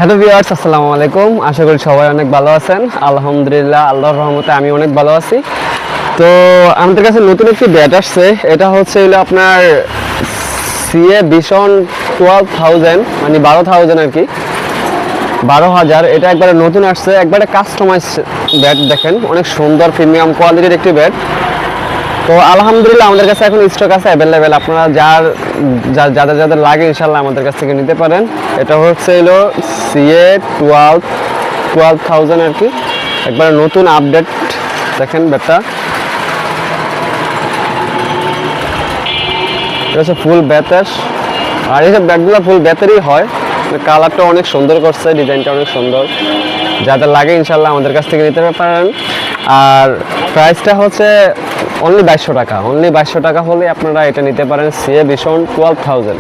Hello viewers, আসসালামু আলাইকুম। আশা করি সবাই অনেক ভালো আছেন। আলহামদুলিল্লাহ, আল্লাহর রহমতে আমি অনেক ভালো আছি। তো আমাদের কাছে নতুন একটি ব্যাট আসছে। এটা হচ্ছে আপনার সিএ ভিশন 12,000, মানে 12,000 আর কি, 12,000। এটা একবারে নতুন আসছে, একবারে কাস্টমাইজ ব্যাট। দেখেন, অনেক সুন্দর প্রিমিয়াম কোয়ালিটির একটি ব্যাট। তো আলহামদুলিল্লাহ আমাদের কাছে এখন স্টক আছে অ্যাভেলেবেল। আপনারা যাদের যাদের লাগে ইনশাল্লাহ আমাদের কাছ থেকে নিতে পারেন। এটা হচ্ছে সিএ 12,000 আর কি, একবারে নতুন আপডেট। দেখেন ব্যাটটা, এটা হচ্ছে ফুল ব্যাটাস। আর এইসব ব্যাটগুলো ফুল ব্যাটারই হয়। কালারটা অনেক সুন্দর করছে, ডিজাইনটা অনেক সুন্দর। যাদের লাগে ইনশাল্লাহ আমাদের কাছ থেকে নিতে পারেন। আর প্রাইসটা হচ্ছে অনলি 2200 টাকা। অনলি 2200 টাকা হলে আপনারা এটা নিতে পারেন, সিএ ভিশন 12,000।